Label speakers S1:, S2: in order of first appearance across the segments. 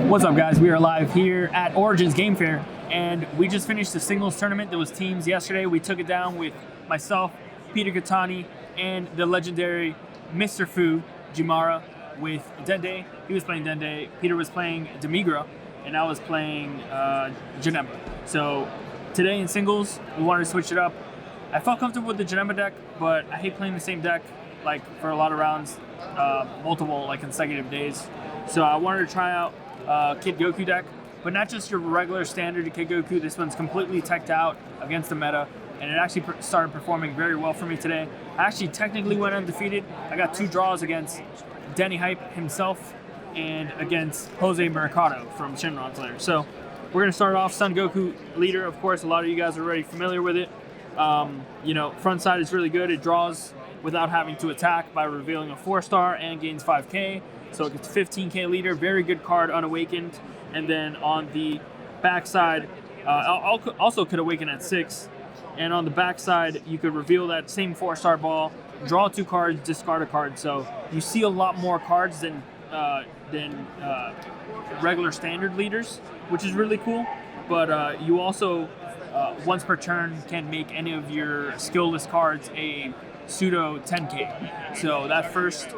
S1: What's up, guys? We are live here at Origins Game Fair, and we just finished the singles tournament. There was teams yesterday. We took it down with myself, Peter Katani, and the legendary Mr. Fu Jimara with Dende. He was playing Dende, Peter was playing Demigra, and I was playing Janemba. So today in singles, we wanted to switch it up. I felt comfortable with the Janemba deck, but I hate playing the same deck like for a lot of rounds, multiple like consecutive days. So I wanted to try out KidKu deck, but not just your regular standard KidKu. This one's completely teched out against the meta, and it actually started performing very well for me today. I actually technically went undefeated. I got 2 draws against Danny Hype himself and against Jose Machado from Shinron Slayer. So we're going to start off Son Goku Leader. Of course, a lot of you guys are already familiar with it. Front side is really good. It draws without having to attack by revealing a 4-star and gains 5k. So it gets 15k leader, very good card, unawakened. And then on the back side, also could awaken at 6. And on the back side, you could reveal that same 4-star ball, draw 2 cards, discard a card. So you see a lot more cards than regular standard leaders, which is really cool. But you also, once per turn, can make any of your skillless cards a pseudo 10k. So that first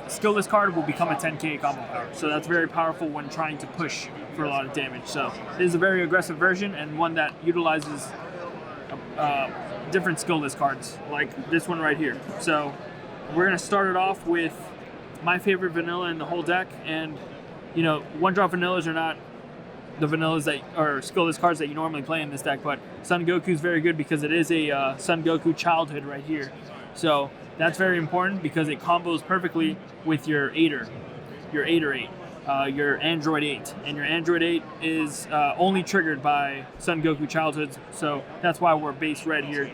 S1: skillless card will become a 10k combo power. So that's very powerful when trying to push for a lot of damage. So this is a very aggressive version and one that utilizes different skillless cards, like this one right here. So we're going to start it off with my favorite vanilla in the whole deck. And, one-drop vanillas are not the vanillas that are skillless cards that you normally play in this deck, but Son Goku is very good because it is a Son Goku childhood right here. So that's very important because it combos perfectly with your 8er, your Android 8. And your Android 8 is only triggered by Son Goku childhoods, so that's why we're base red here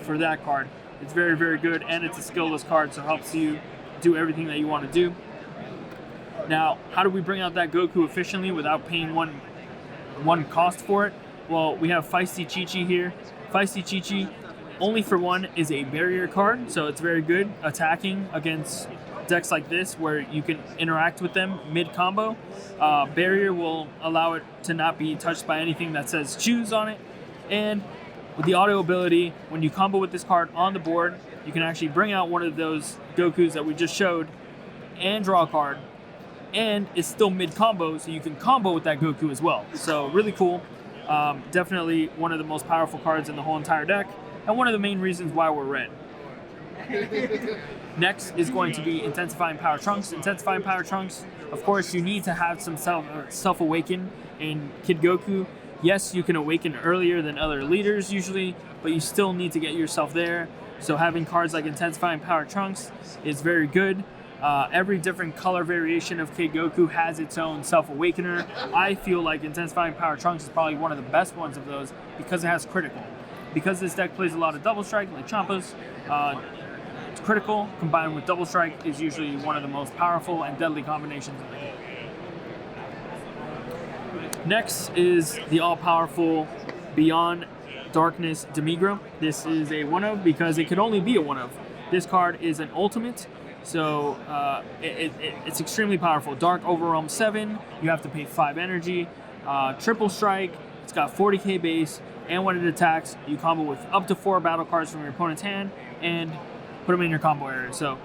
S1: for that card. It's very, very good, and it's a skillless card, so it helps you do everything that you want to do. Now, how do we bring out that Goku efficiently without paying one cost for it? Well, we have Feisty Chichi here. Feisty Chichi, only for 1, is a barrier card, so it's very good attacking against decks like this where you can interact with them mid-combo. Barrier will allow it to not be touched by anything that says choose on it. And with the auto ability, when you combo with this card on the board, you can actually bring out one of those Gokus that we just showed and draw a card. And it's still mid-combo, so you can combo with that Goku as well. So really cool. Definitely one of the most powerful cards in the whole entire deck, and one of the main reasons why we're red. Next is going to be Intensifying Power Trunks. Intensifying Power Trunks, of course, you need to have some self-awaken in KidKu. Yes, you can awaken earlier than other leaders usually, but you still need to get yourself there. So having cards like Intensifying Power Trunks is very good. Every different color variation of KidKu has its own self-awakener. I feel like Intensifying Power Trunks is probably one of the best ones of those because it has critical. Because this deck plays a lot of double strike, like Champas, it's critical combined with double strike is usually one of the most powerful and deadly combinations of the game. Next is the all-powerful Beyond Darkness Demigra. This is a 1-of because it could only be a 1-of. This card is an ultimate. So it's extremely powerful. Dark Overwhelm 7, you have to pay 5 energy. Triple Strike, it's got 40k base, and when it attacks, you combo with up to 4 battle cards from your opponent's hand and put them in your combo area. So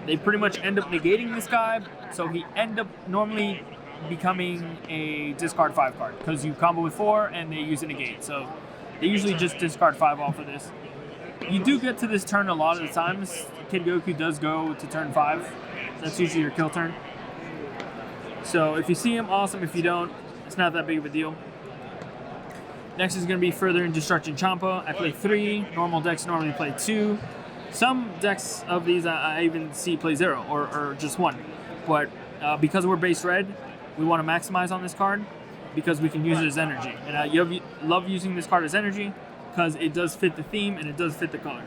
S1: they pretty much end up negating this guy, so he end up normally becoming a discard 5 card because you combo with 4 and they use a negate. So they usually just discard 5 off of this. You do get to this turn a lot of the times. KidKu does go to turn 5. That's usually your kill turn. So if you see him, awesome. If you don't, it's not that big of a deal. Next is going to be Further in Destruction Champa. I play 3. Normal decks normally play 2. Some decks of these I even see play 0 or just 1. But because we're base red, we want to maximize on this card because we can use it as energy. And I love using this card as energy because it does fit the theme and it does fit the color.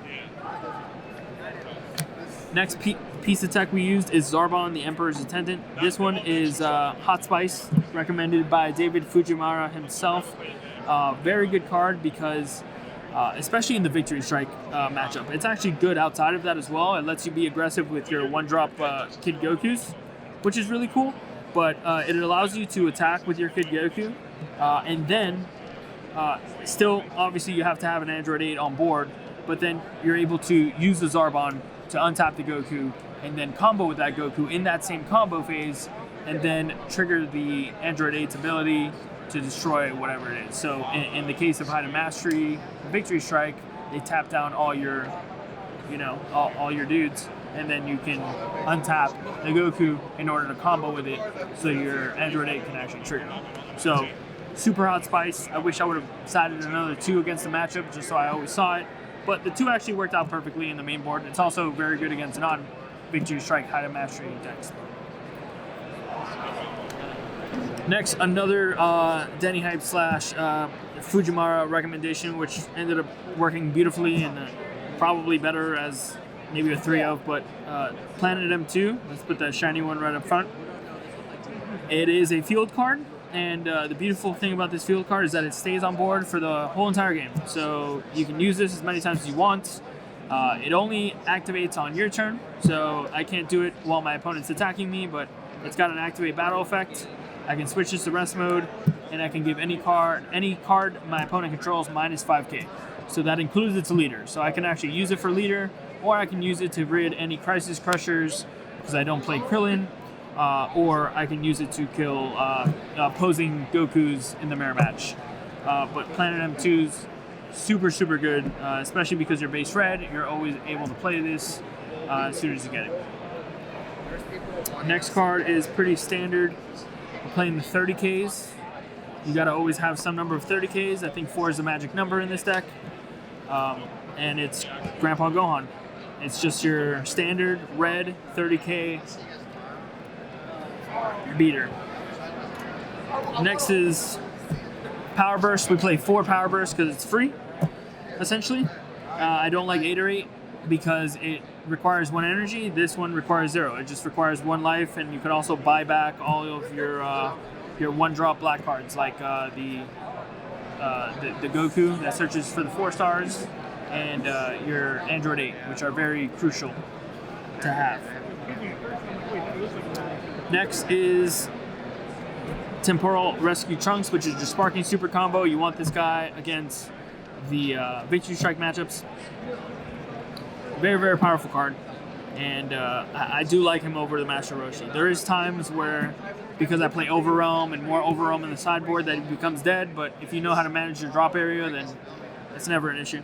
S1: Next piece of tech we used is Zarbon, the Emperor's Attendant. This one is Hot Spice, recommended by David Fujimura himself. Very good card because, especially in the Victory Strike matchup, it's actually good outside of that as well. It lets you be aggressive with your 1-drop KidKus, which is really cool. but it allows you to attack with your Kid Goku, and then still, obviously, you have to have an Android 8 on board, but then you're able to use the Zarbon to untap the Goku and then combo with that Goku in that same combo phase, and then trigger the Android 8's ability to destroy whatever it is. So in the case of Hidden Mastery, Victory Strike, they tap down all your, all your dudes, and then you can untap the Goku in order to combo with it, so your Android 8 can actually trigger. So super hot spice. I wish I would have sided another 2 against the matchup, just so I always saw it. But the 2 actually worked out perfectly in the main board. It's also very good against non-Victory Strike Hidden Mastery decks. Next, another Denny Hype / Fujimara recommendation, which ended up working beautifully and probably better as maybe a 3 of, but Planet M2. Let's put that shiny one right up front. It is a field card, and the beautiful thing about this field card is that it stays on board for the whole entire game. So you can use this as many times as you want. It only activates on your turn, so I can't do it while my opponent's attacking me, but it's got an activate battle effect. I can switch this to rest mode, and I can give any card my opponent controls minus 5k. So that includes its leader. So I can actually use it for leader, or I can use it to rid any Crisis Crushers, because I don't play Krillin, or I can use it to kill opposing Gokus in the mirror match. But Planet M2's super, super good, especially because you're base red. You're always able to play this as soon as you get it. Next card is pretty standard. We're playing the 30Ks. You gotta always have some number of 30Ks. I think 4 is the magic number in this deck. And it's Grandpa Gohan. It's just your standard red 30K beater. Next is Power Burst. We play 4 Power Bursts because it's free, essentially. I don't like 8 or 8 because it requires 1 energy. This one requires 0. It just requires 1 life, and you can also buy back all of your 1-drop black cards, like the Goku that searches for the 4 stars, and your Android 8, which are very crucial to have. Next is Temporal Recipe Trunks, which is your Sparking Super combo. You want this guy against the Victory Strike matchups. Very, very powerful card, and I do like him over the Master Roshi. There is times where, because I play Overrealm and more Overrealm in the sideboard, that he becomes dead, but if you know how to manage your drop area, then it's never an issue.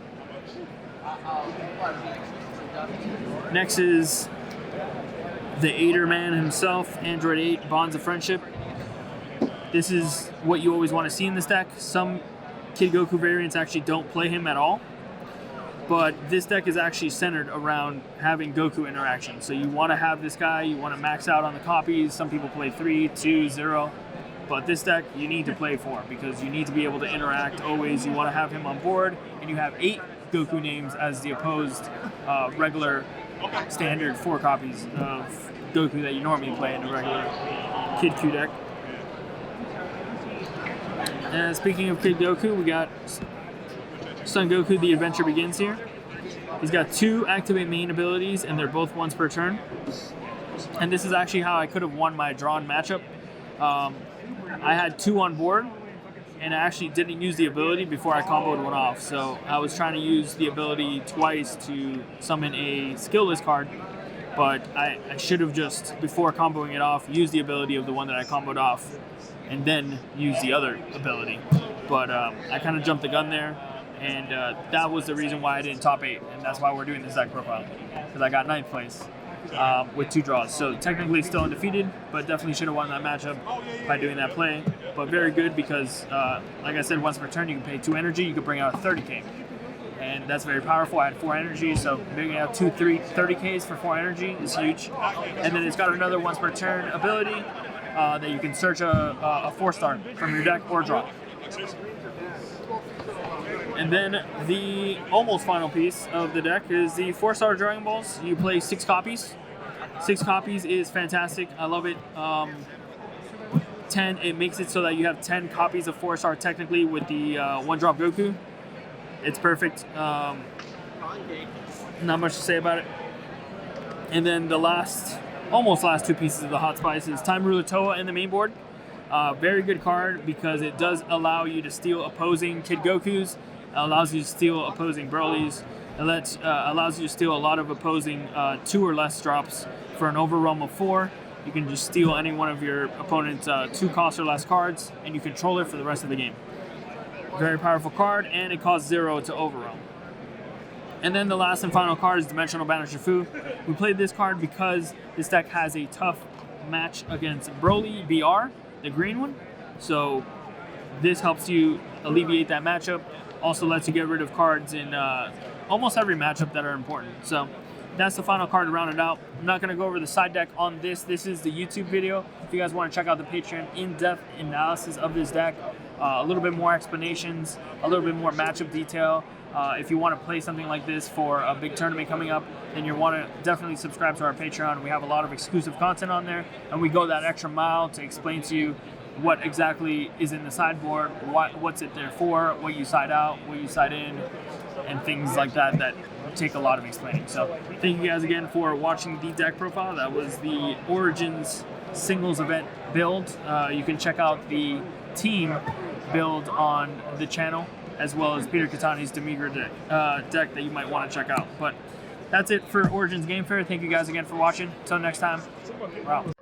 S1: Next is the Aider man himself, Android 8, Bonds of Friendship. This is what you always want to see in this deck. Some Kid Goku variants actually don't play him at all, but this deck is actually centered around having Goku interaction. So you want to have this guy, you want to max out on the copies. Some people play 3, 2, 0, but this deck you need to play 4 because you need to be able to interact always. You want to have him on board, and you have 8 Goku names as the opposed regular standard 4 copies of Goku that you normally play in a regular KidKu deck. And speaking of Kid Goku, we got Son Goku, The Adventure Begins here. He's got 2 activate main abilities, and they're both once per turn. And this is actually how I could have won my drawn matchup. I had 2 on board, and I actually didn't use the ability before I comboed one off. So I was trying to use the ability twice to summon a skillless card, but I should have just, before comboing it off, used the ability of the one that I comboed off, and then use the other ability. But I kind of jumped the gun there, and that was the reason why I didn't top 8, and that's why we're doing this deck profile, because I got 9th place with 2 draws. So technically still undefeated, but definitely should have won that matchup by doing that play. But very good because, like I said, once per turn you can pay 2 energy, you can bring out a 30k. And that's very powerful. I had 4 energy, so bringing out 2, 3, 30ks for 4 energy is huge. And then it's got another once per turn ability that you can search a 4-star from your deck or draw. And then the almost final piece of the deck is the 4-star Dragon Balls. You play 6 copies. 6 copies is fantastic. I love it. 10, it makes it so that you have 10 copies of 4-star technically with the 1-drop Goku. It's perfect. Not much to say about it. And then the last almost last 2 pieces of the hot spice is Time Ruler Toa in the main board. Very good card because it does allow you to steal opposing Kid Gokus, allows you to steal opposing Broly's, it allows you to steal a lot of opposing 2 or less drops for an overwhelm of 4. You can just steal any one of your opponent's 2 cost or less cards, and you control it for the rest of the game. Very powerful card, and it costs 0 to overwhelm. And then the last and final card is Dimensional Banisher Fu. We played this card because this deck has a tough match against Broly BR, the green one. So this helps you alleviate that matchup. Also lets you get rid of cards in almost every matchup that are important. So that's the final card to round it out. I'm not going to go over the side deck on this. This is the YouTube video. If you guys want to check out the Patreon in-depth analysis of this deck, a little bit more explanations, a little bit more matchup detail. If you want to play something like this for a big tournament coming up, then you want to definitely subscribe to our Patreon. We have a lot of exclusive content on there, and we go that extra mile to explain to you what exactly is in the sideboard, what's it there for, what you side out, what you side in, and things like that that take a lot of explaining. So thank you guys again for watching the deck profile. That was the Origins singles event build. You can check out the team build on the channel, as well as Peter Katani's Demigra deck that you might want to check out. But that's it for Origins Game Fair. Thank you guys again for watching. Until next time, we're out.